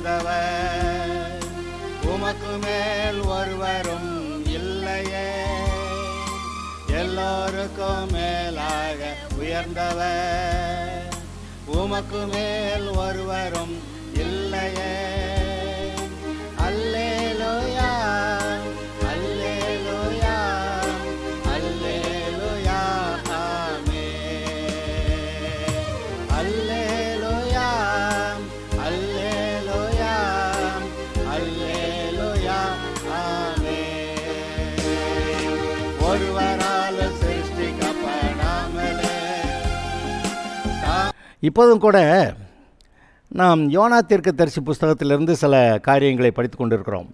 உயர்ந்தவர், உமக்கு மேல் ஒருவரும் இல்லையே. எல்லோருக்கும் மேலாக உயர்ந்தவர், உமக்கு மேல் ஒருவரும் இல்லையே. அல்லேலூயா, அல்லேலூயா, அல்லேலூயா, ஆமென். அல்லேலூயா, அல்லேலூயா, அல்லேலூயா, ஆமென். ஒருவரால் சிருஷ்டிக்கப்படாமலே. இப்போதும் கூட நாம் யோனா தீர்க்கதரிசி புஸ்தகத்திலிருந்து சில காரியங்களை படித்து கொண்டிருக்கிறோம்.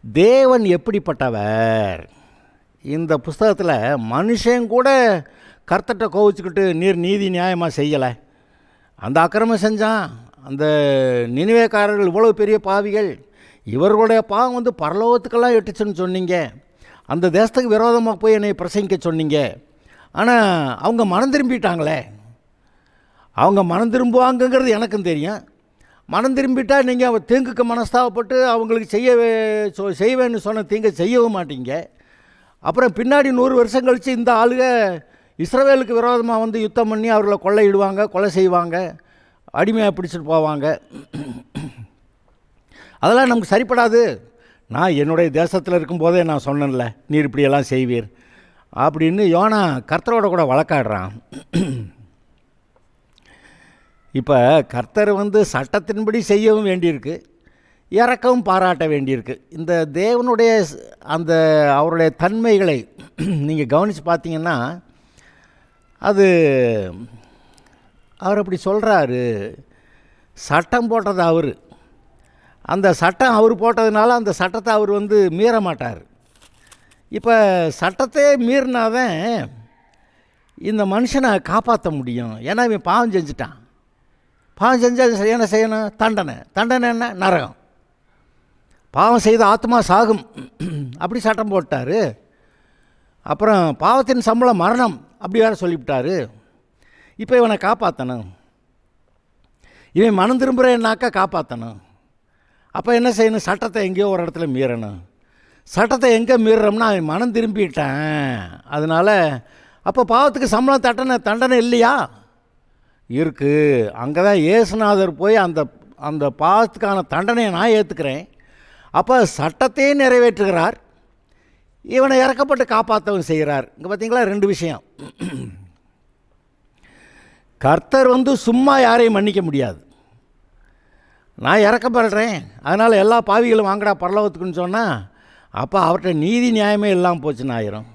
தேவன் எப்படிப்பட்டவர்? இந்த புஸ்தகத்தில் மனுஷன் கூட கர்த்தர்கிட்ட கோவிச்சுக்கிட்டு நீர் நீதி நியாயமாக செய்யலை, அந்த அக்கிரமம் செஞ்சான், அந்த நினிவேக்காரர்கள் இவ்வளோ பெரிய பாவிகள், இவர்களுடைய பாவம் வந்து பரலோகத்துக்கெல்லாம் எட்டுச்சுன்னு சொன்னீங்க, அந்த தேசத்துக்கு விரோதமாக போய் என்னை பிரசங்கிக்க சொன்னீங்க. ஆனால் அவங்க மனம் திரும்பிட்டாங்களே. அவங்க மனம் திரும்புவாங்கங்கிறது எனக்கும் தெரியும். மனம் திரும்பிட்டால் நீங்கள் தீங்குக்கு மனஸ்தாபப்பட்டு அவங்களுக்கு செய்வேன்னு சொன்ன தீங்கை செய்யவும் மாட்டீங்க. அப்புறம் பின்னாடி 100 வருஷம் கழித்து இந்த ஆளுக இஸ்ரவேலுக்கு விரோதமாக வந்து யுத்தம் பண்ணி அவர்களை கொள்ளையிடுவாங்க, கொலை செய்வாங்க, அடிமையாக பிடிச்சிட்டு போவாங்க. அதெல்லாம் நமக்கு சரிப்படாது. நான் என்னுடைய தேசத்தில் இருக்கும்போதே நான் சொன்னேன்ல, நீர் இப்படியெல்லாம் செய்வீர் அப்படின்னு யோனா கர்த்தரோட கூட வழக்காடுறான். இப்போ கர்த்தர் வந்து சட்டத்தின்படி செய்யவும் வேண்டியிருக்கு, இறக்கவும் பாராட்ட வேண்டியிருக்கு. இந்த தேவனுடைய அந்த அவருடைய தன்மைகளை நீங்கள் கவனித்து பார்த்தீங்கன்னா, அது அவர் அப்படி சொல்கிறாரு. சட்டம் போட்டது அவர், அந்த சட்டம் அவர் போட்டதுனால அந்த சட்டத்தை அவர் வந்து மீற மாட்டார். இப்போ சட்டத்தை மீறினாதான் இந்த மனுஷனை காப்பாற்ற முடியும். ஏன்னா இவன் பாவம் செஞ்சுட்டான். பாவம் செஞ்சால் என்ன செய்யணும்? தண்டனை. தண்டனை என்ன? நரகம். பாவம் செய்த ஆத்மா சாகும், அப்படி சட்டம் போட்டார். அப்புறம் பாவத்தின் சம்பளம் மரணம், அப்படி வேறு சொல்லிவிட்டார். இப்போ இவனை காப்பாற்றணும். இவன் மனம் திரும்புகிறேன்னாக்கா காப்பாற்றணும். அப்போ என்ன செய்யணும்? சட்டத்தை எங்கேயோ ஒரு இடத்துல மீறணும். சட்டத்தை எங்கே மீறுறோம்னா அவன் மனம் திரும்பிட்டான். அதனால் அப்போ பாவத்துக்கு சம்பளம் தண்டனை இல்லையா? இருக்குது. அங்கே தான் இயேசுநாதர் போய் அந்த பாவத்துக்கான தண்டனையை நான் ஏற்றுக்கிறேன். அப்போ சட்டத்தையே நிறைவேற்றுகிறார், இவனை இறக்கப்பட்டு காப்பாற்றவும் செய்கிறார். இங்கே பார்த்தீங்களா 2 விஷயம். கர்த்தர் வந்து சும்மா யாரையும் மன்னிக்க முடியாது. நான் இறக்கப்படுறேன், அதனால் எல்லா பாவிகளும் வாங்கடா பரலோகத்துக்குன்னு சொன்னால் அப்போ அவர்கிட்ட நீதி நியாயமே இல்லாமல் போச்சுன்னு ஆயிரும்.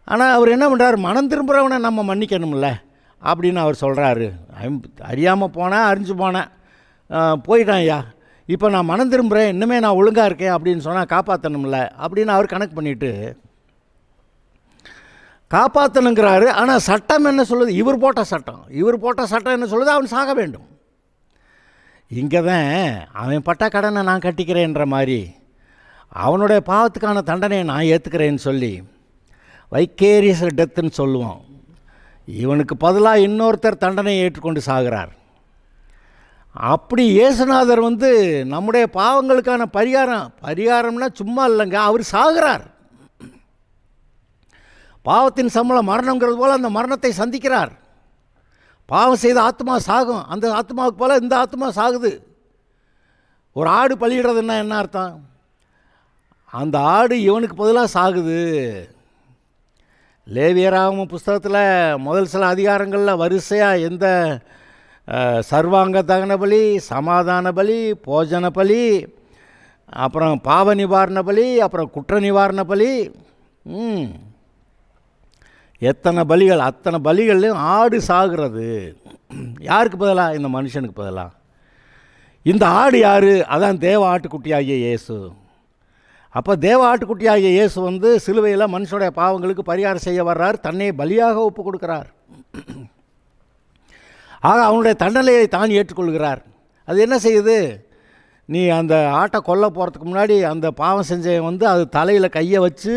ஆனால் அவர் என்ன பண்ணுறார்? மனம் திரும்புகிறவனை நம்ம மன்னிக்கணும்ல அப்படின்னு அவர் சொல்கிறாரு. அறியாமல் போனேன், அறிஞ்சு போனேன், போயிட்டான் ஐயா, இப்போ நான் மனம் திரும்புகிறேன், இன்னுமே நான் ஒழுங்காக இருக்கேன் அப்படின்னு சொன்னால் காப்பாற்றணும்ல அப்படின்னு அவர் கணக்கு பண்ணிவிட்டு காப்பாற்றணுங்கிறாரு. ஆனால் சட்டம் என்ன சொல்லுது? இவர் போட்ட சட்டம் என்ன சொல்லுது? அவன் சாக வேண்டும். இங்கே தான் அவன் பட்ட கடனை நான் கட்டிக்கிறேன்ற மாதிரி அவனுடைய பாவத்துக்கான தண்டனையை நான் ஏற்றுக்கிறேன்னு சொல்லி வைக்கேரியஸ் டெத்துன்னு சொல்லுவோம். இவனுக்கு பதிலாக இன்னொருத்தர் தண்டனையை ஏற்றுக்கொண்டு சாகிறார். அப்படி இயேசுநாதர் வந்து நம்முடைய பாவங்களுக்கான பரிகாரம்னா சும்மா இல்லைங்க, அவர் சாகிறார். பாவத்தின் சம்பளம் மரணங்கிறது போல் அந்த மரணத்தை சந்திக்கிறார். பாவம் செய்த ஆத்மா சாகும், அந்த ஆத்மாவுக்கு போல் இந்த ஆத்மா சாகுது. ஒரு ஆடு பலியிடுறதுன்னா என்ன அர்த்தம்? அந்த ஆடு இவனுக்கு பதிலாக சாகுது. லேவியராகம புஸ்தகத்தில் முதல் சில அதிகாரங்களில் வரிசையாக எந்த சர்வாங்க தகன பலி, சமாதான பலி, போஜன பலி, அப்புறம் பாவ நிவாரண பலி, அப்புறம் குற்ற நிவாரண பலி, எத்தனை பலிகள், அத்தனை பலிகள்லையும் ஆடு சாகிறது. யாருக்கு பதிலாக? இந்த மனுஷனுக்கு பதிலாக. இந்த ஆடு யார்? அதான் தேவ ஆட்டுக்குட்டியாகிய இயேசு. அப்போ தேவ ஆட்டுக்குட்டியாகிய இயேசு வந்து சிலுவையில் மனுஷனுடைய பாவங்களுக்கு பரிகாரம் செய்ய வர்றார், தன்னை பலியாக ஒப்பு கொடுக்கிறார். ஆக அவனுடைய தண்டனையை தான் ஏற்றுக்கொள்கிறார். அது என்ன செய்யுது? நீ அந்த ஆட்டை கொல்ல போகிறதுக்கு முன்னாடி அந்த பாவம் செஞ்சவன் வந்து அது தலையில் கையை வச்சு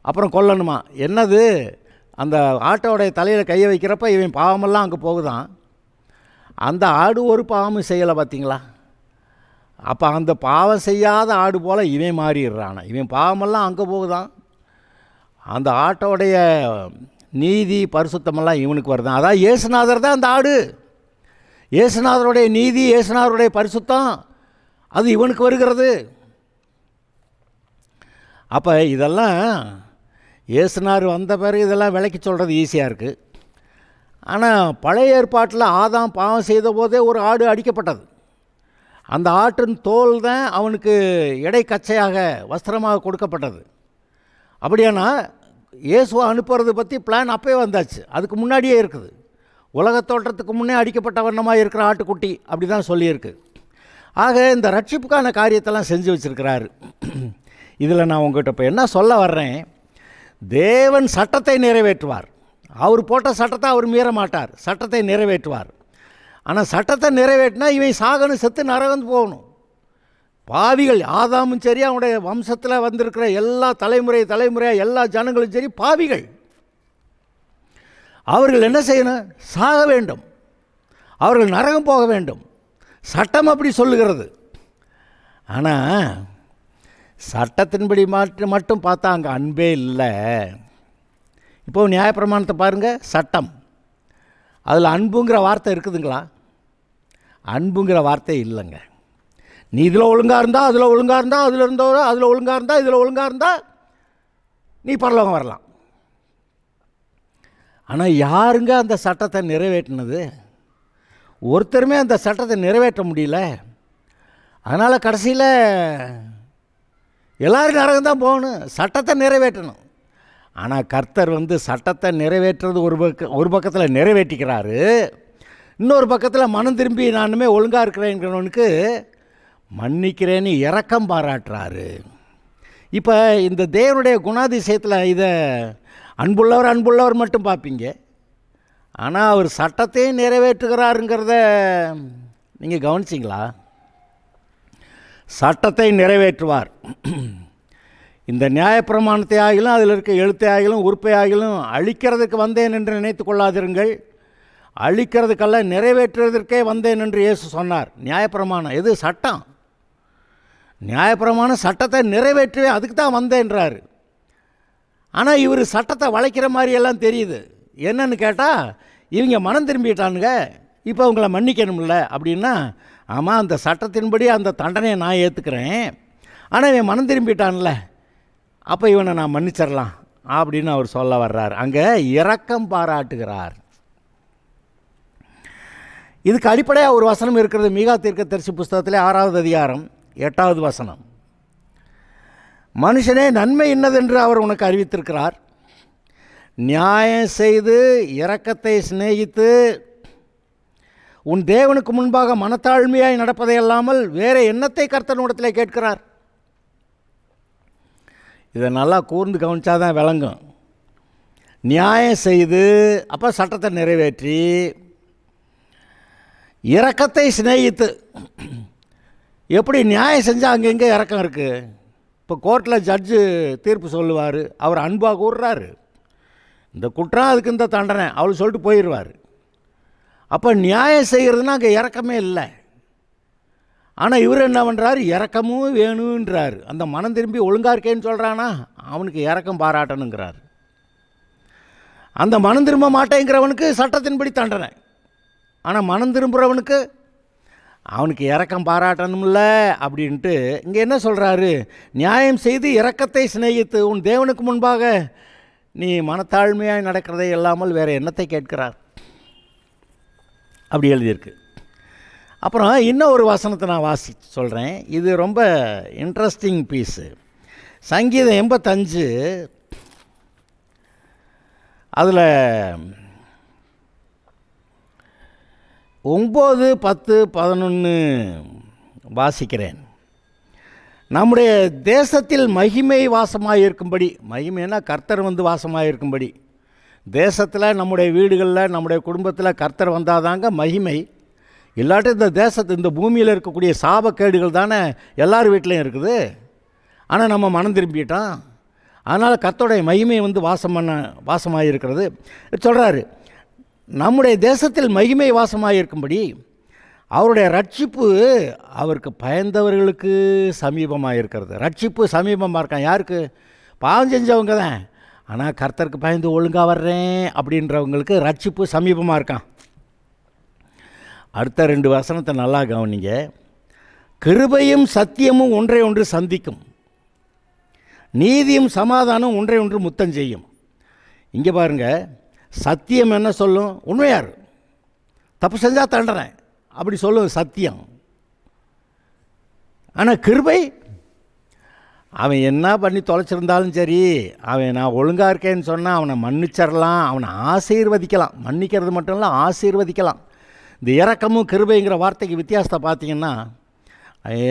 அப்புறம் கொல்லணுமா? என்னது? அந்த ஆட்டோடைய தலையில் கையை வைக்கிறப்ப இவன் பாவமெல்லாம் அங்கே போகுதான். அந்த ஆடு ஒரு பாவமும் செய்யலை பார்த்தீங்களா? அப்போ அந்த பாவம் செய்யாத ஆடு போல் இவன் மாறிடுறான். இவன் பாவமெல்லாம் அங்கே போகுதான். அந்த ஆட்டோடைய நீதி பரிசுத்தமெல்லாம் இவனுக்கு வருதான். அதான் இயேசுநாதர் தான் அந்த ஆடு. இயேசுநாதருடைய நீதி, இயேசுநாதருடைய பரிசுத்தம் அது இவனுக்கு வருகிறது. அப்போ இதெல்லாம் இயேசுநாதர் வந்த பிறகு இதெல்லாம் விளக்கி சொல்கிறது ஈஸியாக இருக்குது. ஆனால் பழைய ஏற்பாட்டில் ஆதாம் பாவம் செய்த போதே ஒரு ஆடு அடிக்கப்பட்டது. அந்த ஆட்டின் தோல் தான் அவனுக்கு இடைக்கச்சையாக வஸ்திரமாக கொடுக்கப்பட்டது. அப்படியானா இயேசுவை அனுப்புறது பற்றி பிளான் அப்போயே வந்தாச்சு, அதுக்கு முன்னாடியே இருக்குது. உலகத் தோற்றத்துக்கு முன்னே அடிக்கப்பட்ட வண்ணமாக இருக்கிற ஆட்டுக்குட்டி அப்படி தான் சொல்லியிருக்கு. ஆக இந்த ரட்சிப்புக்கான காரியத்தெல்லாம் செஞ்சு வச்சுருக்கிறாரு. இதில் நான் உங்கள்கிட்ட இப்போ என்ன சொல்ல வர்றேன், தேவன் சட்டத்தை நிறைவேற்றுவார். அவர் போட்ட சட்டத்தை அவர் மீற மாட்டார், சட்டத்தை நிறைவேற்றுவார். ஆனால் சட்டத்தை நிறைவேற்றினா இவன் சாகணும், செத்து நரகந்து போகணும். பாவிகள் ஆதாமும் சரி, அவனுடைய வம்சத்தில் வந்திருக்கிற எல்லா தலைமுறையாக எல்லா ஜனங்களும் சரி பாவிகள். அவர்கள் என்ன செய்யணும்? சாக வேண்டும், அவர்கள் நரகம் போக வேண்டும். சட்டம் அப்படி சொல்லுகிறது. ஆனால் சட்டத்தின்படி மட்டும் பார்த்தா அங்கே அன்பே இல்லை. இப்போது நியாயப்பிரமாணத்தை பாருங்கள், சட்டம், அதில் அன்புங்கிற வார்த்தை இருக்குதுங்களா? அன்புங்கிற வார்த்தை இல்லைங்க. நீ இதில் ஒழுங்காக இருந்தால் அதில் ஒழுங்காக இருந்தால் அதில் இருந்தோட அதில் ஒழுங்காக இருந்தால் இதில் ஒழுங்காக இருந்தால் நீ பரலோகம் வரலாம். ஆனால் யாருங்க அந்த சட்டத்தை நிறைவேற்றினது? ஒருத்தருமே அந்த சட்டத்தை நிறைவேற்ற முடியல. அதனால் கடைசியில் எல்லோரும் நரகம் தான் போகணும், சட்டத்தை நிறைவேற்றணும். ஆனால் கர்த்தர் சட்டத்தை நிறைவேற்றுறது ஒரு பக்கத்தில் நிறைவேற்றிக்கிறாரு, இன்னொரு பக்கத்தில் மனம் திரும்பி நானுமே ஒழுங்காக இருக்கிறேங்கிறவனுக்கு மன்னிக்கிறேன்னு இரக்கம் பாராட்டுறாரு. இப்போ இந்த தேவனுடைய குணாதிசயத்தில் இதை அன்புள்ளவர் மட்டும் பார்ப்பீங்க. ஆனால் அவர் சட்டத்தையும் நிறைவேற்றுகிறாருங்கிறத நீங்கள் கவனிச்சிங்களா? சட்டத்தை நிறைவேற்றுவார். இந்த நியாயப்பிரமாணத்தை ஆகிலும் அதில் இருக்க எழுத்தை ஆகிலும் உறுப்பை ஆகிலும் அழிக்கிறதுக்கு வந்தேன் என்று நினைத்து கொள்ளாதிருங்கள், அழிக்கிறதுக்கல்ல நிறைவேற்றுவதற்கே வந்தேன் என்று இயேசு சொன்னார். நியாயப்பிரமாணம் எது? சட்டம். நியாயப்பிரமாணம் சட்டத்தை நிறைவேற்றுவே, அதுக்கு தான் வந்தேன்றார். ஆனால் இவர் சட்டத்தை வளைக்கிற மாதிரியெல்லாம் தெரியுது. என்னன்னு கேட்டால், இவங்க மனம் திரும்பிட்டானுங்க, இப்போ அவங்கள மன்னிக்கணும்ல அப்படின்னா, ஆமாம் அந்த சட்டத்தின்படி அந்த தண்டனையை நான் ஏற்றுக்கிறேன், ஆனால் இவன் மனம் திரும்பிட்டான்ல, அப்போ இவனை நான் மன்னிச்சிடலாம் அப்படின்னு அவர் சொல்ல வர்றார். அங்கே இரக்கம் பாராட்டுகிறார். இதுக்கு அடிப்படையாக ஒரு வசனம் இருக்கிறது. மீகா தீர்க்கதரிசி புஸ்தகத்திலே 6வது அதிகாரம் 8வது வசனம். மனுஷனே, நன்மை இன்னதென்று அவர் உனக்கு அறிவித்திருக்கிறார், நியாயம் செய்து இரக்கத்தை சிநேகித்து உன் தேவனுக்கு முன்பாக மனத்தாழ்மையாய் நடப்பதை அல்லாமல் வேறு எண்ணத்தை கர்த்தனிடத்தில் கேட்கிறார். இதை நல்லா கூர்ந்து கவனிச்சாதான் விளங்கும். நியாயம் செய்து, அப்போ சட்டத்தை நிறைவேற்றி, இரக்கத்தை சிநேகித்து. எப்படி நியாயம் செஞ்சால் அங்கெங்கே இரக்கம் இருக்குது? இப்போ கோர்ட்டில் ஜட்ஜு தீர்ப்பு சொல்லுவார், அவர் அன்பாக கூறுறாரு, இந்த குற்றம் அதுக்கு இந்த தண்டனை அவள் சொல்லிட்டு போயிடுவார். அப்போ நியாயம் செய்கிறதுனா அங்கே இரக்கமே இல்லை. ஆனால் இவர் என்ன பண்ணுறாரு? இரக்கமும் வேணுன்றார். அந்த மனம் திரும்பி ஒழுங்காக இருக்கேன்னு சொல்கிறானா, அவனுக்கு இரக்கம் பாராட்டணுங்கிறார். அந்த மனம் திரும்ப மாட்டேங்கிறவனுக்கு சட்டத்தின்படி தண்டனை, ஆனால் மனம் திரும்புகிறவனுக்கு அவனுக்கு இரக்கம் பாராட்டணும்ல அப்படின்ட்டு இங்கே என்ன சொல்கிறாரு? நியாயம் செய்து இரக்கத்தை சிநேகித்து உன் தேவனுக்கு முன்பாக நீ மனத்தாழ்மையாக நடக்கிறதை இல்லாமல் வேறு எண்ணத்தை கேட்கிறார் அப்படி எழுதியிருக்கு. அப்புறம் இன்னும் ஒரு வசனத்தை நான் சொல்கிறேன். இது ரொம்ப இன்ட்ரெஸ்டிங் பீஸு. சங்கீதம் 85 அதில் 9, 10, 11 வாசிக்கிறேன். நம்முடைய தேசத்தில் மகிமை வாசமாக இருக்கும்படி, மகிமைன்னா கர்த்தர் வாசமாக இருக்கும்படி, தேசத்தில் நம்முடைய வீடுகளில் நம்முடைய குடும்பத்தில் கர்த்தர் வந்தாதாங்க மகிமை. இல்லாட்டி இந்த பூமியில் இருக்கக்கூடிய சாபக்கேடுகள் தானே எல்லார் வீட்லேயும் இருக்குது. ஆனால் நம்ம மனம் திரும்பிட்டோம். அதனால் கர்த்தருடைய மகிமை வாசமாக இருக்கிறது சொல்கிறாரு. நம்முடைய தேசத்தில் மகிமை வாசமாக இருக்கும்படி அவருடைய ரட்சிப்பு அவருக்கு பயந்தவர்களுக்கு சமீபமாக இருக்கிறது. ரட்சிப்பு சமீபமாக இருக்கான் யாருக்கு? பாவம் செஞ்சவங்க தான். ஆனால் கர்த்தருக்கு பயந்து ஒழுங்காக வர்றேன் அப்படின்றவங்களுக்கு ரட்சிப்பு சமீபமாக இருக்கான். அடுத்த 2 வசனத்தை நல்லா கவனிங்க. கிருபையும் சத்தியமும் ஒன்றை ஒன்று சந்திக்கும், நீதியும் சமாதானம் ஒன்றை ஒன்று முத்தம் செய்யும். இங்கே பாருங்கள், சத்தியம் என்ன சொல்லும்? உண்மையார், தப்பு செஞ்சால் தண்டனை அப்படி சொல்லும் சத்தியம். ஆனால் கிருபை, அவன் என்ன பண்ணி தொலைச்சிருந்தாலும் சரி, அவன் நான் ஒழுங்காக இருக்கேன்னு சொன்னால் அவனை மன்னிச்சிடலாம், அவனை ஆசீர்வதிக்கலாம். மன்னிக்கிறது மட்டும் இல்லை, ஆசீர்வதிக்கலாம். இந்த இரக்கமும் கிருபைங்கிற வார்த்தைக்கு வித்தியாசத்தை பார்த்தீங்கன்னா,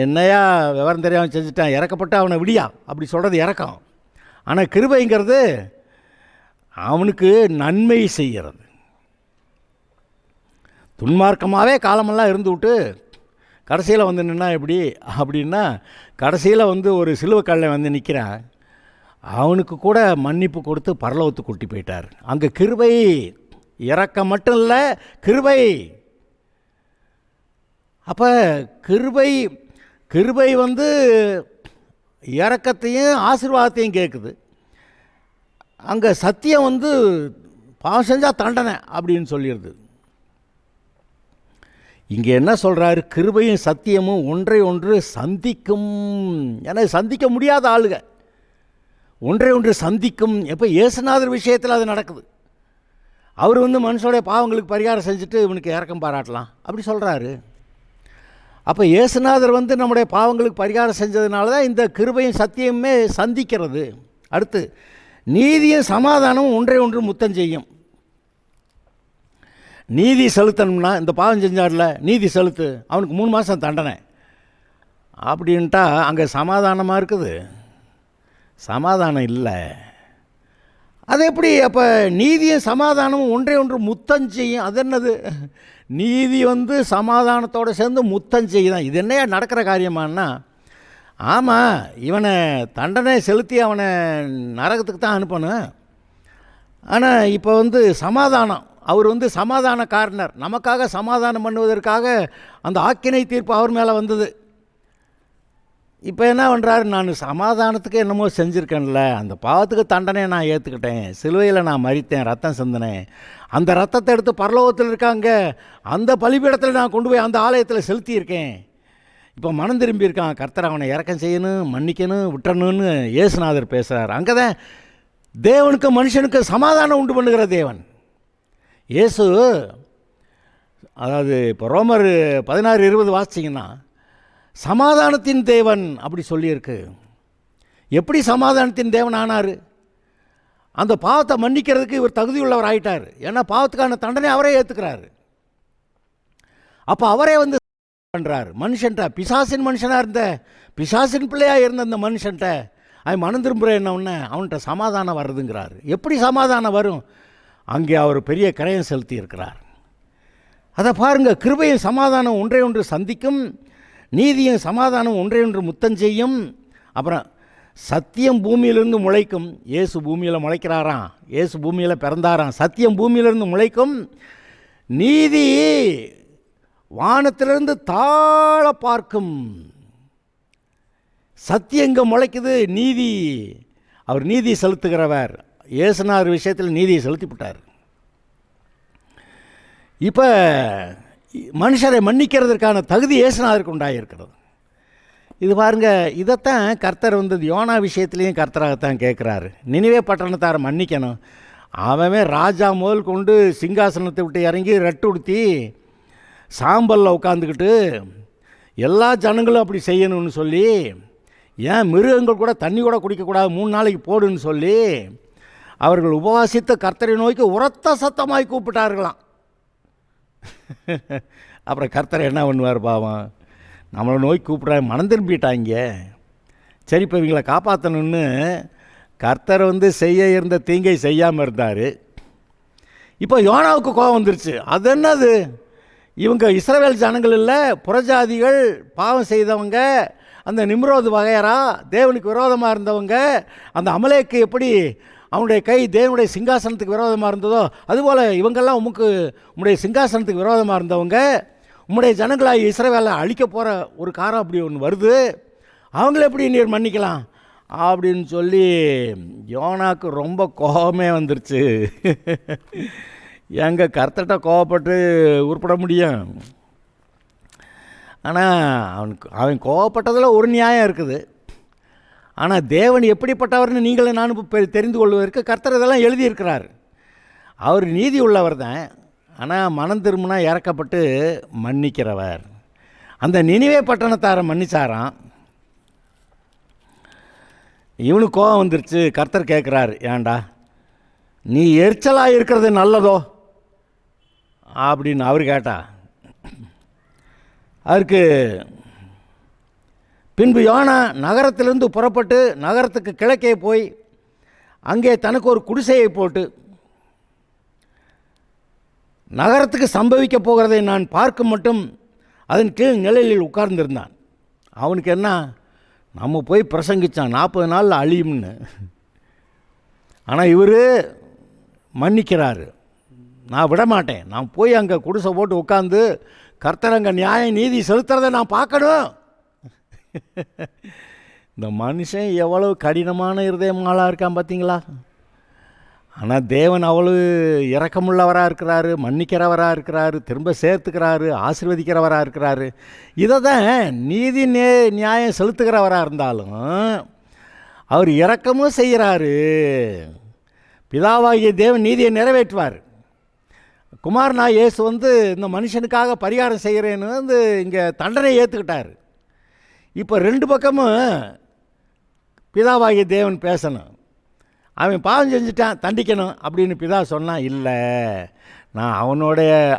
என்னையா விவரம் தெரியாமல் செஞ்சுட்டான், இறக்கப்பட்டு அவனை விடியா அப்படி சொல்கிறது இரக்கம். ஆனால் கிருபைங்கிறது அவனுக்கு நன்மை செய்கிறது. துன்மார்க்கமாகவே காலமெல்லாம் இருந்து விட்டு கடைசியில் வந்து நின்னா எப்படி அப்படின்னா, கடைசியில் வந்து ஒரு சிலுவைக்கல்லை வந்து நிற்கிறான், அவனுக்கு கூட மன்னிப்பு கொடுத்து பரலோகத்துக்கு கூட்டி போயிட்டார். அங்கே கிருபை, இரக்கம் மட்டும் இல்லை, கிருபை. அப்போ கிருபை வந்து இரக்கத்தையும் ஆசீர்வாதத்தையும் கேட்குது. அங்கே சத்தியம் வந்து பாவம் செஞ்சால் தண்டனை அப்படின்னு சொல்லிடுது. இங்கே என்ன சொல்கிறாரு? கிருபையும் சத்தியமும் ஒன்றை ஒன்று சந்திக்கும். ஏன்னா சந்திக்க முடியாத ஆளுக ஒன்றை ஒன்று சந்திக்கும். எப்போ? இயேசுநாதர் விஷயத்தில் அது நடக்குது. அவர் வந்து மனுஷனுடைய பாவங்களுக்கு பரிகாரம் செஞ்சுட்டு இவனுக்கு இரக்கம் பாராட்டலாம் அப்படி சொல்கிறாரு. அப்போ இயேசுநாதர் வந்து நம்முடைய பாவங்களுக்கு பரிகாரம் செஞ்சதுனால தான் இந்த கிருபையும் சத்தியமுமே சந்திக்கிறது. அடுத்து, நீதியும் சமாதானமும் ஒன்றை ஒன்று முத்தம் செய்யும். நீதி செலுத்தணும்னா, இந்த பாவம் செஞ்சார்ல நீதி செலுத்து, அவனுக்கு 3 மாதம் தண்டனை அப்படின்ட்டா அங்கே சமாதானமாக இருக்குது? சமாதானம் இல்லை. அது எப்படி? அப்போ நீதியும் சமாதானமும் ஒன்றை ஒன்று முத்தம் செய்யும். அது என்னது? நீதி வந்து சமாதானத்தோடு சேர்ந்து முத்தம் செய்யுதான். இது என்னையா நடக்கிற காரியமானா, ஆமாம், இவனை தண்டனை செலுத்தி அவனை நரகத்துக்கு தான் அனுப்பணும். ஆனால் இப்போ வந்து சமாதானம், அவர் வந்து சமாதான காரணர், நமக்காக சமாதானம் பண்ணுவதற்காக அந்த ஆக்கினை தீர்ப்பு அவர் மேலே வந்தது. இப்போ என்ன பண்ணுறாரு? நான் சமாதானத்துக்கு என்னமோ செஞ்சுருக்கேன்ல, அந்த பாவத்துக்கு தண்டனையை நான் ஏற்றுக்கிட்டேன், சிலுவையில் நான் மரித்தேன், ரத்தம் சிந்தினேன், அந்த ரத்தத்தை எடுத்து பரலோகத்தில் இருக்காங்க அந்த பலிபீடத்தில் நான் கொண்டு போய் அந்த ஆலயத்தில் செலுத்தியிருக்கேன். இப்போ மனம் திரும்பியிருக்கான், கர்த்தர் அவனை இறக்கம் செய்யணும், மன்னிக்கணும், விட்டணும்னு இயேசுநாதர் பேசுகிறார். அங்கே தான் தேவனுக்கு மனுஷனுக்கு சமாதானம் உண்டு பண்ணுகிற தேவன் இயேசு. அதாவது இப்போ ரோமர் 16:20 வாசிச்சிங்கன்னா, சமாதானத்தின் தேவன் அப்படி சொல்லியிருக்கு. எப்படி சமாதானத்தின் தேவன் ஆனார்? அந்த பாவத்தை மன்னிக்கிறதுக்கு இவர் தகுதியுள்ளவர் ஆகிட்டார். ஏன்னா பாவத்துக்கான தண்டனை அவரே ஏற்றுக்கிறாரு. அப்போ அவரே வந்து பண்ணுறார் மனுஷன்ட்ட. பிசாசின் மனுஷனாக இருந்த, பிசாசின் பிள்ளையாக இருந்த அந்த மனுஷன்ட்ட அவன் மனம் திரும்புகிறேன் என்ன ஒன்று அவன்கிட்ட சமாதானம் வருதுங்கிறார். எப்படி சமாதானம் வரும்? அங்கே அவர் பெரிய கிரயம் செலுத்தி இருக்கிறார். அதை பாருங்கள், கிருபையும் சமாதானம் ஒன்றை ஒன்று சந்திக்கும், நீதியும் சமாதானம் ஒன்றை ஒன்று முத்தம் செய்யும். அப்புறம் சத்தியம் பூமியிலிருந்து முளைக்கும். இயேசு பூமியில் முளைக்கிறாராம், இயேசு பூமியில் பிறந்தாராம். சத்தியம் பூமியிலிருந்து முளைக்கும், நீதி வானத்திலிருந்து தாழ பார்க்கும். சத்தியம் இங்கே முளைக்குது, நீதி, அவர் நீதி செலுத்துகிறவர். இயேசுநாதர் விஷயத்தில் நீதியை செலுத்திவிட்டார். இப்போ மனுஷரை மன்னிக்கிறதுக்கான தகுதி இயேசுநாதருக்கு உண்டாகிருக்கிறது. இது பாருங்கள், இதைத்தான் கர்த்தர் வந்து யோனா விஷயத்துலேயும் கர்த்தராகத்தான் கேட்குறாரு. நினிவே பட்டணத்தாரை மன்னிக்கணும். அவன் ராஜா முதல் கொண்டு சிங்காசனத்தை விட்டு இறங்கி ரெட்டு உடுத்தி சாம்பலில் உட்காந்துக்கிட்டு எல்லா ஜனங்களும் அப்படி செய்யணும்னு சொல்லி, ஏன் மிருகங்கள் கூட தண்ணி கூட குடிக்கக்கூடாது 3 நாளைக்கு போடுன்னு சொல்லி அவர்கள் உபவாசித்த கர்த்தரை நோக்கி உரத்த சத்தமாய் கூப்பிட்டார்களாம். அப்புறம் கர்த்தரை என்ன பண்ணுவார் பாவம்? நம்மளை நோக்கி கூப்பிட்றாங்க, மனம் திரும்பிட்டாங்க. சரி, இப்போ இவங்களை காப்பாற்றணுன்னு கர்த்தர் வந்து செய்ய இருந்த தீங்கை செய்யாமல் இருந்தார். இப்போ யோனாவுக்கு கோபம் வந்துருச்சு. அது என்னது? இவங்க இஸ்ரவேல் ஜனங்கள் இல்லை, புறஜாதிகள், பாவம் செய்தவங்க, அந்த நிம்ரோது வகையரா தேவனுக்கு விரோதமாக இருந்தவங்க. அந்த அமலேக்கு எப்படி அவனுடைய கை தேவனுடைய சிங்காசனத்துக்கு விரோதமாக இருந்ததோ அதுபோல் இவங்கெல்லாம் உம்முடைய சிங்காசனத்துக்கு விரோதமாக இருந்தவங்க. உம்முடைய ஜனங்களாகி இஸ்ரவேலை அழிக்க போகிற ஒரு காரம் அப்படி ஒன்று வருது, அவங்கள எப்படி நீர் மன்னிக்கலாம் அப்படின்னு சொல்லி யோனாக்கு ரொம்ப கோபமே வந்துருச்சு. எங்கே கர்த்தர்கிட்ட கோவப்பட்டு உருப்பட முடியும்? ஆனால் அவன் கோவப்பட்டதில் ஒரு நியாயம் இருக்குது. ஆனால் தேவன் எப்படிப்பட்டவர்னு நீங்களும் நானும் இப்போ தெரிந்து கொள்வதற்கு கர்த்தர் இதெல்லாம் எழுதியிருக்கிறார். அவர் நீதி உள்ளவர் தான், ஆனால் மனம் திரும்பினா இறக்கப்பட்டு மன்னிக்கிறவர். அந்த நினிவே பட்டணத்தாரை மன்னிச்சாராம். இவனுக்கு கோபம் வந்துருச்சு. கர்த்தர் கேட்குறாரு, ஏண்டா நீ எரிச்சலாக இருக்கிறது நல்லதோ அப்படின்னு அவர் கேட்டா. அவருக்கு பின்பு யோனா நகரத்திலிருந்து புறப்பட்டு நகரத்துக்கு கிழக்கே போய் அங்கே தனக்கு ஒரு குடிசையை போட்டு நகரத்துக்கு சம்பவிக்க போகிறதை நான் பார்க்க மட்டும் அதன் கீழ் நிழலில் உட்கார்ந்திருந்தான். அவனுக்கு என்ன, நம்ம போய் பிரசங்கித்தான் 40 நாளில் அழியும்னு. ஆனால் இவர் மன்னிக்கிறாரு. நான் விடமாட்டேன், நான் போய் அங்கே குடிசை போட்டு உட்காந்து கர்த்தர் அங்கே நியாய நீதி செலுத்துறதை நான் பார்க்கணும். இந்த மனுஷன் எவ்வளவு கடினமான இருதயமாளாக இருக்கான் பார்த்தீங்களா? ஆனால் தேவன் அவ்வளவு இரக்கமுள்ளவராக இருக்கிறாரு, மன்னிக்கிறவராக இருக்கிறாரு, திரும்ப சேர்த்துக்கிறாரு, ஆசீர்வதிக்கிறவராக இருக்கிறாரு. இதை தான் நீதி நியாயம் செலுத்துகிறவராக இருந்தாலும் அவர் இரக்கமும் செய்கிறாரு. பிதாவாகிய தேவன் நீதியை நிறைவேற்றுவார். குமாரனா இயேசு இந்த மனுஷனுக்காக பரிகாரம் செய்கிறேன்னு இங்கே தண்டனை ஏற்றுக்கிட்டார். இப்போ 2 பக்கமும் பிதாவாகிய தேவன் பேசணும். அவன் பாவம் செஞ்சுட்டான், தண்டிக்கணும் அப்படின்னு பிதா சொன்னான். இல்லை, நான்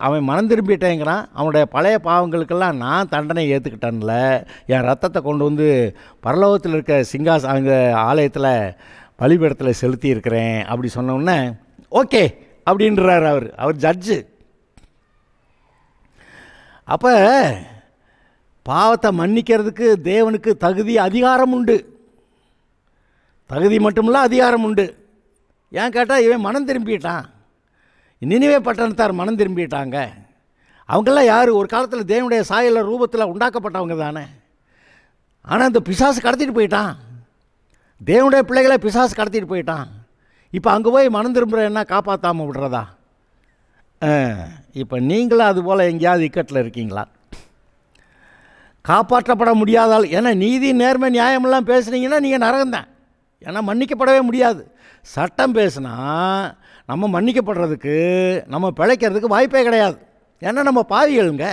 அவன் மனம் திரும்பிட்டேங்கிறான், அவனுடைய பழைய பாவங்களுக்கெல்லாம் நான் தண்டனை ஏற்றுக்கிட்டேன்ல, என் ரத்தத்தை கொண்டு பரலோகத்தில் இருக்க அங்கே ஆலயத்தில் பலிபீடத்தில் செலுத்தி இருக்கிறேன் அப்படி சொன்னோன்னே ஓகே அப்படின்றார் அவர் ஜட்ஜு. அப்போ பாவத்தை மன்னிக்கிறதுக்கு தேவனுக்கு தகுதி அதிகாரம் உண்டு. தகுதி மட்டுமில்ல, அதிகாரம் உண்டு. ஏன் கேட்டால் இவன் மனம் திரும்பிட்டான். நினிவே பட்டணத்தார் மனம் திரும்பிட்டாங்க. அவங்கெல்லாம் யார்? ஒரு காலத்தில் தேவனுடைய சாயல ரூபத்தில் உண்டாக்கப்பட்டவங்க தானே. ஆனால் இந்த பிசாசு கடத்திட்டு போயிட்டான். தேவனுடைய பிள்ளைகளை பிசாசு கடத்திட்டு போயிட்டான். இப்போ அங்கே போய் மனம் திரும்புகிறேன்னா காப்பாற்றாமல் விடுறதா? இப்போ நீங்களும் அதுபோல் எங்கேயாவது இக்கட்டில் இருக்கீங்களா? காப்பாற்றப்பட முடியாதால், ஏன்னா நீதி நேர்மை நியாயமெல்லாம் பேசுனீங்கன்னா நீங்கள் நரகம்தான். ஏன்னா மன்னிக்கப்படவே முடியாது. சட்டம் பேசுனா நம்ம மன்னிக்கப்படுறதுக்கு, நம்ம பிழைக்கிறதுக்கு வாய்ப்பே கிடையாது. ஏன்னா நம்ம பாவிகளுங்க.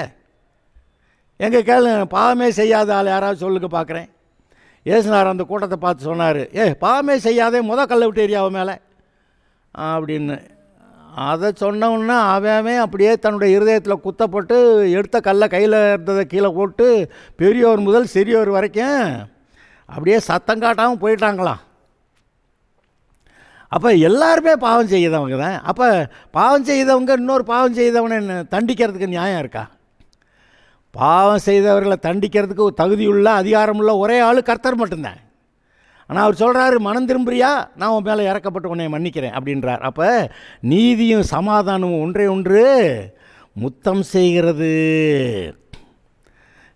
எங்கள் கேளு, பாவமே செய்யாத ஆள் யாராவது சொல்லுங்க பார்க்குறேன். ஏசுனார் அந்த கூட்டத்தை பார்த்து சொன்னார், பாவமே செய்யாதே கல்லை விட்டு எரியாவ மேலே அப்படின்னு. அதை சொன்னோன்னா அவன் அப்படியே தன்னுடைய இருதயத்தில் குத்தப்பட்டு எடுத்த கல்லை கையில் இருந்ததை கீழே போட்டு பெரியோர் முதல் சிறியோர் வரைக்கும் அப்படியே சத்தம் காட்டாமல் போயிட்டாங்களாம். அப்போ எல்லாருமே பாவம் செய்தவங்க தான். அப்போ பாவம் செய்தவங்க இன்னொரு பாவம் செய்தவனை தண்டிக்கிறதுக்கு நியாயம் இருக்கா? பாவம் செய்தவர்களை தண்டிக்கிறதுக்கு தகுதியுள்ள அதிகாரமுள்ள ஒரே ஆள் கர்த்தர் மட்டும்தான். ஆனால் அவர் சொல்கிறாரு, மனம் திரும்புறியா, நான் உன் மேலே இறக்கப்பட்டு உன்னை மன்னிக்கிறேன் அப்படின்றார். அப்போ நீதியும் சமாதானமும் ஒன்றே ஒன்று முத்தம் செய்கிறது.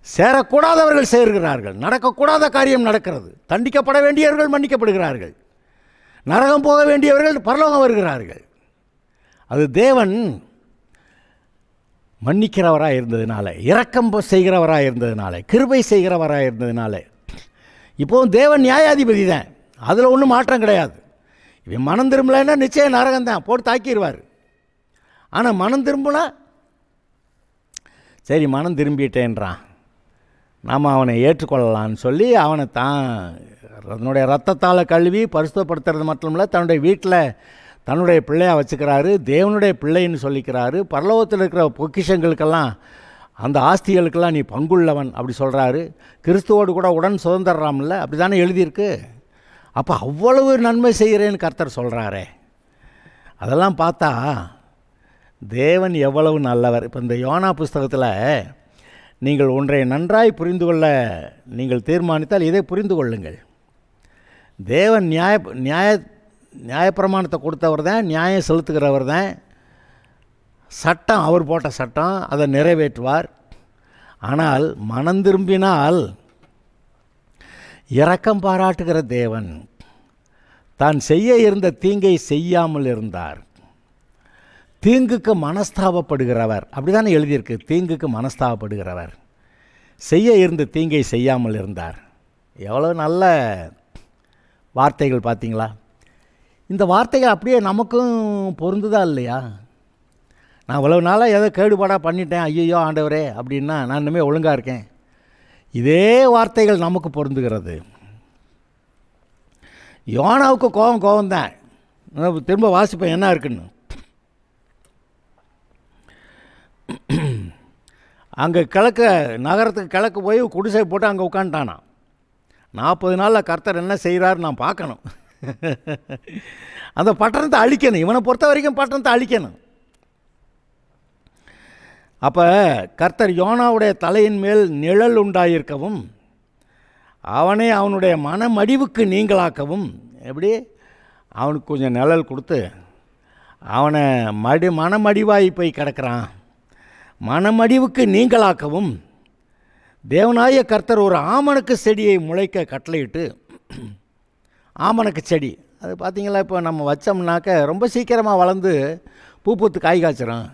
சேரக்கூடாதவர்கள் சேர்கிறார்கள், நடக்கக்கூடாத காரியம் நடக்கிறது. தண்டிக்கப்பட வேண்டியவர்கள் மன்னிக்கப்படுகிறார்கள், நரகம் போக வேண்டியவர்கள் பரலோகம் வருகிறார்கள். அது தேவன் மன்னிக்கிறவராக இருந்ததுனால, இரக்கம் செய்கிறவராக இருந்ததுனால, கிருபை செய்கிறவராக இருந்ததுனால. இப்போது தேவன் நியாயாதிபதி தான், அதில் ஒன்றும் மாற்றம் கிடையாது. இவன் மனம் திரும்பலைன்னா நிச்சயம் நரகம் தான், போட்டு தாக்கிடுவார். ஆனால் மனம் திரும்பினா சரி மனம் திரும்பிட்டேன்றான், நாம் அவனை ஏற்றுக்கொள்ளலான்னு சொல்லி அவனை தான் தன்னுடைய ரத்தத்தால் கழுவி பரிசுத்தப்படுத்துறது மட்டும் இல்லை, தன்னுடைய வீட்டில் தன்னுடைய பிள்ளையாக வச்சுக்கிறாரு, தேவனுடைய பிள்ளைன்னு சொல்லிக்கிறாரு. பரலோகத்தில் இருக்கிற பொக்கிஷங்களுக்கெல்லாம், அந்த ஆஸ்திகளுக்கெல்லாம் நீ பங்குள்ளவன் அப்படி சொல்கிறாரு. கிறிஸ்துவோடு கூட உடன் சுதந்திரராமில்ல, அப்படி தானே எழுதியிருக்கு. அப்போ அவ்வளவு நன்மை செய்கிறேன்னு கர்த்தர் சொல்கிறாரே, அதெல்லாம் பார்த்தா தேவன் எவ்வளவு நல்லவர். இப்போ இந்த யோனா புஸ்தகத்தில் நீங்கள் ஒன்றை நன்றாய் புரிந்து கொள்ள நீங்கள் தீர்மானித்தால் இதை புரிந்து கொள்ளுங்கள். தேவன் நியாயப்பிரமாணத்தை கொடுத்தவர் தான், நியாயம் செலுத்துகிறவர் தான். சட்டம் அவர் போட்ட சட்டம், அதை நிறைவேற்றுவார். ஆனால் மனம் திரும்பினால் இரக்கம் பாராட்டுகிற தேவன் தான் செய்ய இருந்த தீங்கை செய்யாமல் இருந்தார். தீங்குக்கு மனஸ்தாபப்படுகிறவர், அப்படி தானே எழுதியிருக்கு, தீங்குக்கு மனஸ்தாபப்படுகிறவர், செய்ய இருந்த தீங்கை செய்யாமல் இருந்தார். எவ்வளோ நல்ல வார்த்தைகள் பார்த்தீங்களா? இந்த வார்த்தைகள் அப்படியே நமக்கும் பொருந்துதா இல்லையா? நான் இவ்வளவு நாளாக ஏதோ கேடுபாடாக பண்ணிட்டேன், ஐயோ ஆண்டவரே அப்படின்னா நான் இனிமேல் ஒழுங்காக இருக்கேன். இதே வார்த்தைகள் நமக்கு பொருந்துகிறது. யோனாவுக்கு கோபம்தான். திரும்ப வாசிப்பேன் என்ன இருக்குன்னு. அங்கே நகரத்துக்கு கிழக்கு போய் குடிசை போட்டு அங்கே உட்காந்துட்டானா. 40 நாளில் கர்த்தர் என்ன செய்கிறாரு நான் பார்க்கணும். அந்த பட்டணத்தை அழிக்கணும். இவனை பொறுத்த வரைக்கும் பட்டணத்தை அழிக்கணும். அப்போ கர்த்தர் யோனாவுடைய தலையின் மேல் நிழல் உண்டாயிருக்கவும் அவனை அவனுடைய மனமடிவுக்கு நீங்களாக்கவும், எப்படி அவனுக்கு கொஞ்சம் நிழல் கொடுத்து அவனை மனமடிவாய் போய் கிடக்கிறான், மனமடிவுக்கு நீங்களாக்கவும் தேவனாய கர்த்தர் ஒரு ஆமணக்கு செடியை முளைக்க கட்டளையிட்டு, ஆமணக்கு செடி அது பார்த்திங்களா, இப்போ நம்ம வச்சோம்னாக்க ரொம்ப சீக்கிரமாக வளர்ந்து பூ பூத்து காய் காய்ச்சிரும்.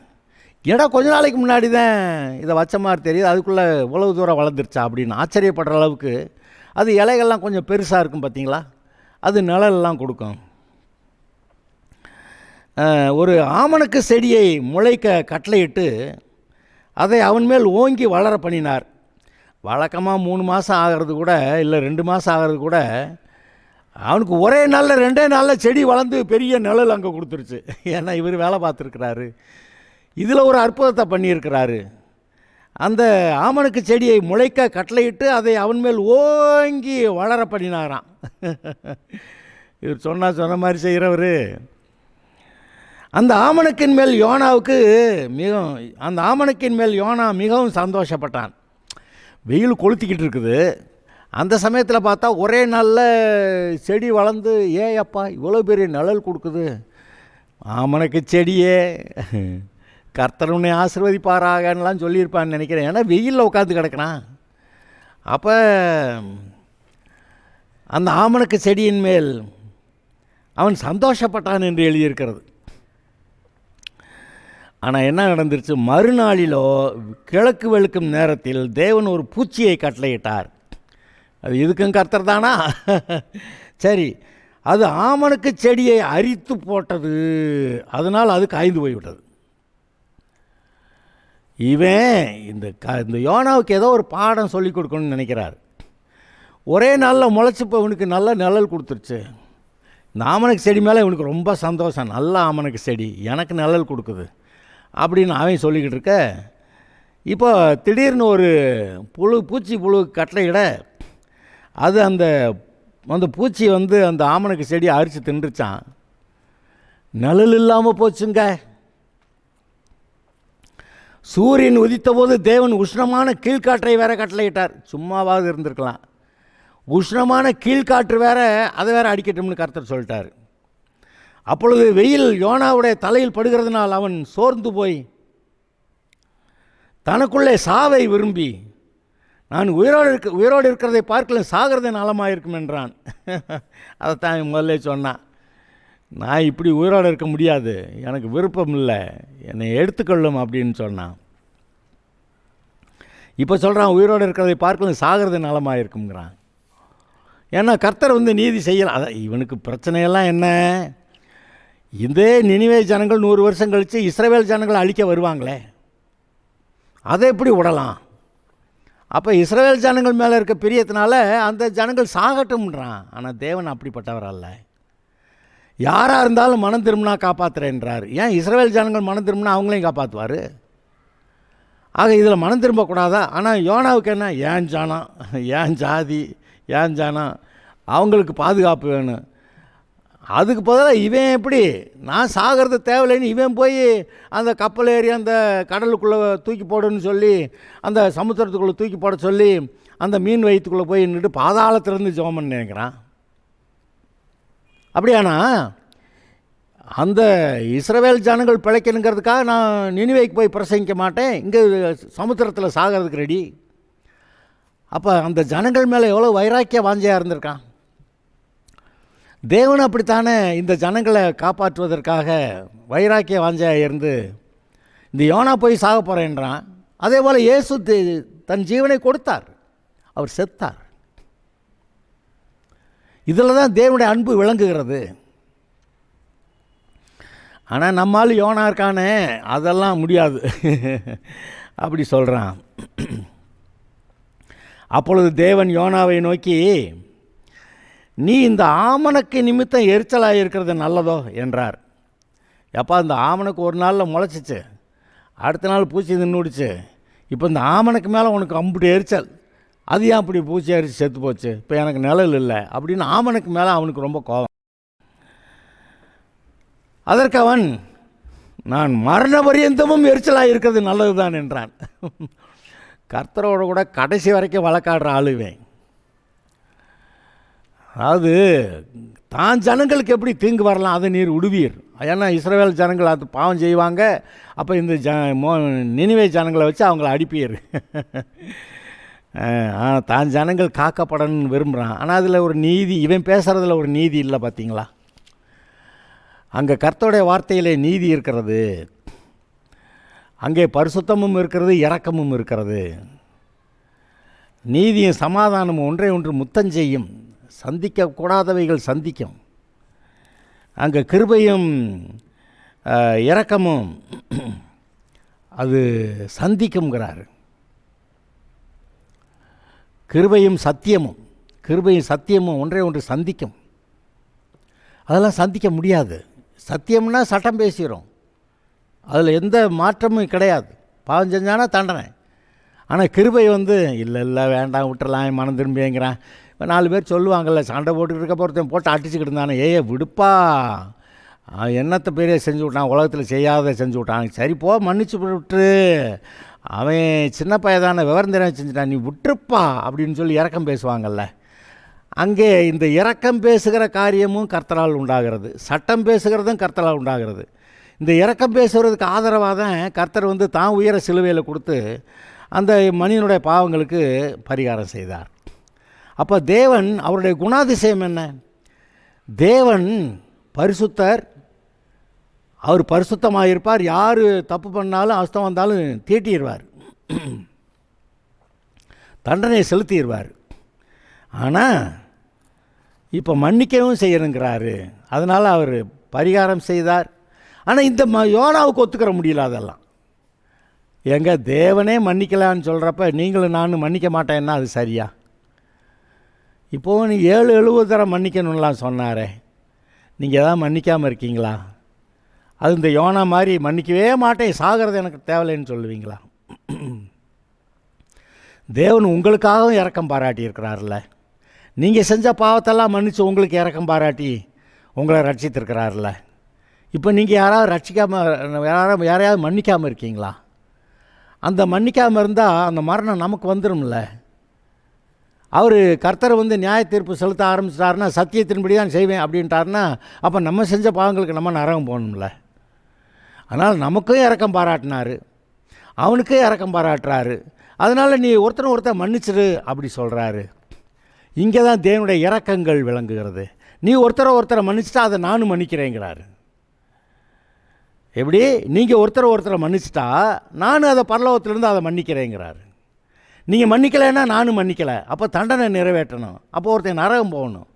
இடம் கொஞ்ச நாளைக்கு முன்னாடி தான் இதை வச்ச மாதிரி தெரியுது, அதுக்குள்ளே இவ்வளவு தூரம் வளர்ந்துருச்சா அப்படின்னு ஆச்சரியப்படுற அளவுக்கு. அது இலைகள்லாம் கொஞ்சம் பெருசாக இருக்கும் பார்த்திங்களா, அது நிழலெல்லாம் கொடுக்கும். ஒரு ஆமணக்கு செடியை முளைக்க கட்டளையிட்டு அதை அவன் மேல் ஓங்கி வளர பண்ணினார். வழக்கமாக 3 மாதம் ஆகிறது கூட, இல்லை 2 மாதம் ஆகிறது கூட, அவனுக்கு ஒரே நாளில் 2 நாளில் செடி வளர்ந்து பெரிய நிழல் அங்கே கொடுத்துருச்சு. ஏன்னா இவர் வேலை பார்த்துருக்கிறாரு, இதில் ஒரு அற்புதத்தை பண்ணியிருக்கிறாரு. அந்த ஆமணக்கு செடியை முளைக்க கட்டளையிட்டு அதை அவன் மேல் ஓங்கி வளர பண்ணினாராம். இவர் சொன்ன மாதிரி செய்கிறவர். அந்த ஆமணக்கின் மேல் யோனா மிகவும் சந்தோஷப்பட்டான். வெயில் கொளுத்திக்கிட்டு இருக்குது. அந்த சமயத்தில் பார்த்தா ஒரே நாளில் செடி வளர்ந்து, அப்பா இவ்வளோ பெரிய நிழல் கொடுக்குது, ஆமணக்கு செடியே கர்த்தர் உன்னை ஆசீர்வதிப்பாராகலாம் சொல்லியிருப்பான்னு நினைக்கிறேன். ஏன்னா வெயிலில் உட்காந்து கிடக்கிறான். அப்போ அந்த ஆமணக்கு செடியின் மேல் அவன் சந்தோஷப்பட்டான் என்று எழுதியிருக்கிறது. ஆனால் என்ன நடந்துருச்சு, மறுநாளிலோ கிழக்கு வெளுக்கும் நேரத்தில் தேவன் ஒரு பூச்சியை கட்டளையிட்டார். அது இதுக்கும் கர்த்தர் தானா? சரி, அது ஆமணக்கு செடியை அரித்து போட்டது. அதனால் அது காய்ந்து போய்விட்டது. இவன் இந்த யோனாவுக்கு ஏதோ ஒரு பாடம் சொல்லிக் கொடுக்கணும்னு நினைக்கிறார். ஒரே நாளில் முளைச்சிப்போ இவனுக்கு நல்ல நிழல் கொடுத்துருச்சு. இந்த ஆமணக்கு செடி மேலே இவனுக்கு ரொம்ப சந்தோஷம், நல்ல ஆமணக்கு செடி எனக்கு நிழல் கொடுக்குது அப்படின்னு அவன் சொல்லிக்கிட்டு இருக்க, இப்போ திடீர்னு ஒரு பூச்சி கட்டளையிட அது அந்த பூச்சி அந்த ஆமணக்கு செடியை அரித்து தின்றுச்சான். நிழல் இல்லாமல் போச்சுங்க. சூரியன் உதித்த போது தேவன் உஷ்ணமான கீழ்காற்றை வேற கட்டளையிட்டார். சும்மாவாவது இருந்திருக்கலாம். உஷ்ணமான கீழ்காற்று வேற, அதை வேற அடிக்கட்டும்னு கர்த்தர் சொல்லிட்டார். அப்பொழுது வெயில் யோனாவுடைய தலையில் படுகிறதுனால் அவன் சோர்ந்து போய் தனக்குள்ளே சாவை விரும்பி, நான் உயிரோடு இருக்கிறதை பார்க்கல சாகிறதே நலமாக இருக்கும் என்றான். அதைத்தான் முதல்ல சொன்னான். நான் இப்படி உயிரோடு இருக்க முடியாது, எனக்கு விருப்பம் இல்லை, என்னை எடுத்துக்கொள்ளும் அப்படின்னு சொன்னான். இப்போ சொல்கிறான் உயிரோடு இருக்கிறதை பார்க்கல சாகிறது நலமாக இருக்குங்கிறான். ஏன்னா கர்த்தர் நீதி செய்யலாம். அதான் இவனுக்கு பிரச்சனையெல்லாம் என்ன, இதே நினிவே ஜனங்கள் 100 வருஷம் கழித்து இஸ்ரவேல் ஜனங்களை அழிக்க வருவாங்களே, அதை எப்படி விடலாம்? அப்போ இஸ்ரவேல் ஜனங்கள் மேலே இருக்க பிரியத்தினால அந்த ஜனங்கள் சாகட்டும்ன்றான். ஆனால் தேவன் அப்படிப்பட்டவர் அல்ல. யாராக இருந்தாலும் மனம் திரும்பினா காப்பாற்றுறேன்றார். ஏன் இஸ்ரவேல் ஜனங்கள் மனம் திரும்பினா அவங்களையும் காப்பாற்றுவார். ஆக இதில் மனம் திரும்பக்கூடாதா? ஆனால் யோனாவுக்கு என்ன, ஏன் ஜானம், ஏன் ஜாதி, ஏன் ஜானம், அவங்களுக்கு பாதுகாப்பு வேணும். அதுக்கு பதிலாக இவன் எப்படி, நான் சாகிறது தேவையில்லைன்னு இவன் போய் அந்த கப்பல் ஏறி அந்த கடலுக்குள்ளே தூக்கி போடுன்னு சொல்லி, அந்த சமுத்திரத்துக்குள்ளே தூக்கி போட சொல்லி, அந்த மீன் வயிற்றுக்குள்ளே போய் நின்று பாதாளத்திலேருந்து ஜெபம் பண்ண நினைக்கிறான். அப்படியானா அந்த இஸ்ரவேல் ஜனங்கள் பிழைக்கணுங்கிறதுக்காக நான் நினிவேக்கு போய் பிரசங்கிக்க மாட்டேன், இங்கே சமுத்திரத்தில் சாகிறதுக்கு ரெடி. அப்போ அந்த ஜனங்கள் மேலே எவ்வளோ வைராக்கிய வாஞ்சையாக இருந்திருக்கான். தேவன் அப்படித்தானே இந்த ஜனங்களை காப்பாற்றுவதற்காக வைராக்கிய வாஞ்சையாக இருந்து இந்த யோனா போய் சாக போகிறேன்றான். அதே போல் இயேசு தன் ஜீவனை கொடுத்தார், அவர் செத்தார். இதில் தான் தேவனுடைய அன்பு விளங்குகிறது. ஆனால் நம்மால் யோனா இருக்கானே, அதெல்லாம் முடியாது அப்படி சொல்கிறான். அப்பொழுது தேவன் யோனாவை நோக்கி, நீ இந்த ஆமணக்கு நிமித்தம் எரிச்சலாக இருக்கிறது நல்லதோ என்றார். எப்பா, இந்த ஆமணக்கு ஒரு நாளில் முளைச்சிச்சு, அடுத்த நாள் பூச்சி தின்னுடுச்சு. இப்போ இந்த ஆமணக்கு மேலே உனக்கு அம்புட்டு எரிச்சல், அது ஏன் அப்படி பூச்சி அரிச்சு செத்து போச்சு, இப்போ எனக்கு நிழல் இல்லை அப்படின்னு ஆமணக்கு மேலே அவனுக்கு ரொம்ப கோபம். அதற்கு அவன், நான் மரண பரியந்தமும் எரிச்சலாக இருக்கிறது நல்லது தான் என்றான். கர்த்தரோட கூட கடைசி வரைக்கும் வழக்காடுற ஆளுவேன். அதாவது தான் ஜனங்களுக்கு எப்படி தீங்கு வரலாம் அதை நீர் விடுவீர். ஏன்னா இஸ்ரவேல் ஜனங்கள் அது பாவம் செய்வாங்க, அப்போ இந்த நினிவே ஜனங்களை வச்சு அவங்கள அடிப்பீர். தான் ஜனங்கள் காக்கப்படணும்னு விரும்புகிறான். ஆனால் அதில் ஒரு நீதி, இவன் பேசுகிறதுல ஒரு நீதி இல்லை. பார்த்தீங்களா, அங்கே கர்த்தருடைய வார்த்தையிலே நீதி இருக்கிறது, அங்கே பரிசுத்தமும் இருக்கிறது, இரக்கமும் இருக்கிறது. நீதியும் சமாதானமும் ஒன்றை ஒன்று முத்தஞ்செய்யும், சந்திக்கக்கூடாதவைகள் சந்திக்கும். அங்கே கிருபையும் இரக்கமும் அது சந்திக்கும்ங்கிறார். கிருபையும் சத்தியமும் ஒன்றை ஒன்று சந்திக்கும். அதெல்லாம் சந்திக்க முடியாது. சத்தியம்னா சட்டம் பேசிடும், அதில் எந்த மாற்றமும் கிடையாது. பாவம் செஞ்சானா தண்டனை. ஆனால் கிருபை இல்லை வேண்டாம் விட்டுறலாம், மனம் திரும்பிங்கிறான். இப்போ 4 பேர் சொல்லுவாங்கள்ல, சண்டை போட்டுக்கிட்டு இருக்க ஒருத்தன் போட்டு அடிச்சுக்கிட்டு இருந்தானே, விடுப்பா, என்னத்தை பெரிய செஞ்சு விட்டான், உலகத்தில் செய்யாத செஞ்சு விட்டான், சரி போ மன்னிச்சு விட்டு, அவன் சின்ன பையதான விவரம் தெரியாமல் செஞ்சுட்டான், நீ விட்டுருப்பா அப்படின்னு சொல்லி இரக்கம் பேசுவாங்கள்ல. அங்கே இந்த இரக்கம் பேசுகிற காரியமும் கர்த்தரால் உண்டாகிறது, சட்டம் பேசுகிறதும் கர்த்தரால் உண்டாகிறது. இந்த இரக்கம் பேசுகிறதுக்கு ஆதரவாக தான் கர்த்தர் தான் உயர சிலுவையில் கொடுத்து அந்த மனிதனுடைய பாவங்களுக்கு பரிகாரம் செய்தார். அப்போ தேவன், அவருடைய குணாதிசயம் என்ன? தேவன் பரிசுத்தர், அவர் பரிசுத்தமாக இருப்பார். யார் தப்பு பண்ணாலும் அசுத்தம் வந்தாலும் தீட்டிடுவார், தண்டனையை செலுத்திடுவார். ஆனால் இப்போ மன்னிக்கவும் செய்யணுங்கிறாரு, அதனால் அவர் பரிகாரம் செய்தார். ஆனால் இந்த யோனாவுக்கு ஒத்துக்கிற முடியல. அதெல்லாம் தேவனே மன்னிக்கலான்னு சொல்கிறப்ப நீங்களும் நானும் மன்னிக்க மாட்டேன்னா அது சரியா? இப்போது நீ 7-70 தரம் மன்னிக்கணும்லாம் சொன்னாரே, நீங்கள் எதாவது மன்னிக்காமல் இருக்கீங்களா? அது இந்த யோனா மாதிரி மன்னிக்கவே மாட்டேன், சாகிறது எனக்கு தேவையில்லைன்னு சொல்லுவீங்களா? தேவன் உங்களுக்காகவும் இரக்கம் பாராட்டியிருக்கிறார்ல, நீங்கள் செஞ்ச பாவத்தெல்லாம் மன்னித்து உங்களுக்கு இரக்கம் பாராட்டி உங்களை ரட்சித்திருக்கிறார்ல. இப்போ நீங்கள் யாராவது மன்னிக்காமல் இருக்கீங்களா? அந்த மன்னிக்காமல் இருந்தால் அந்த மரணம் நமக்கு வந்துடும்ல. அவர் கர்த்தரை நியாய தீர்ப்பு செலுத்த ஆரம்பிச்சிட்டாருன்னா, சத்தியத்தின்படி தான் செய்வேன் அப்படின்ட்டாருன்னா, அப்போ நம்ம செஞ்ச பாவங்களுக்கு நம்ம நரகம் போகணும்ல. அதனால் நமக்கும் இரக்கம் பாராட்டினார், அவனுக்கும் இரக்கம் பாராட்டுறாரு. அதனால் நீ ஒருத்தர் மன்னிச்சிரு அப்படி சொல்கிறாரு. இங்கே தான் தேவனுடைய இரக்கங்கள் விளங்குகிறது. நீ ஒருத்தரை மன்னிச்சிட்டா அதை நானும் மன்னிக்கிறேங்கிறாரு. எப்படி? நீங்கள் ஒருத்தரை மன்னிச்சிட்டா நானும் அதை பரலோகத்திலேருந்து அதை மன்னிக்கிறேங்கிறாரு. நீங்கள் மன்னிக்கலைன்னா நானும் மன்னிக்கலை, அப்போ தண்டனை நிறைவேற்றணும், அப்போ ஒருத்தன் நரகம் போகணும்.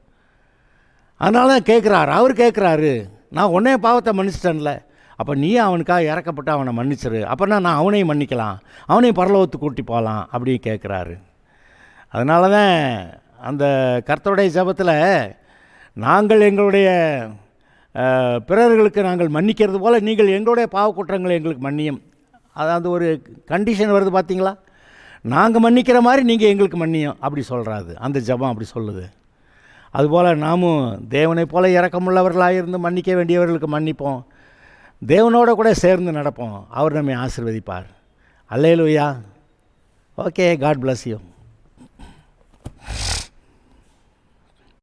அதனால தான் கேட்குறாரு, அவர் கேட்குறாரு, நான் உன்னே பாவத்தை மன்னிச்சிட்டேன்ல, அப்போ நீ அவனுக்காக இறக்கப்பட்டு அவனை மன்னிச்சிரு, அப்போனா நான் அவனையும் மன்னிக்கலாம், அவனையும் பரலோகத்துக்கு கூட்டி போகலாம் அப்படின்னு கேட்குறாரு. அதனால தான் அந்த கர்த்தருடைய ஜெபத்தில் நாங்கள் எங்களுடைய பிறர்களுக்கு நாங்கள் மன்னிக்கிறது போல் நீங்கள் எங்களுடைய பாவ குற்றங்களை எங்களுக்கு மன்னியும். அதாவது ஒரு கண்டிஷன் வருது பார்த்தீங்களா, நாங்கள் மன்னிக்கிற மாதிரி நீங்கள் எங்களுக்கு மன்னியும் அப்படி சொல்கிறாரு அந்த ஜெபம், அப்படி சொல்லுது. அதுபோல் நாமும் தேவனை போல இரக்கமுள்ளவர்களாக இருந்து மன்னிக்க வேண்டியவர்களுக்கு மன்னிப்போம், தேவனோட கூட சேர்ந்து நடப்போம். அவர் நம்மை ஆசீர்வதிப்பார். அல்லேலூயா. Okay, God bless you.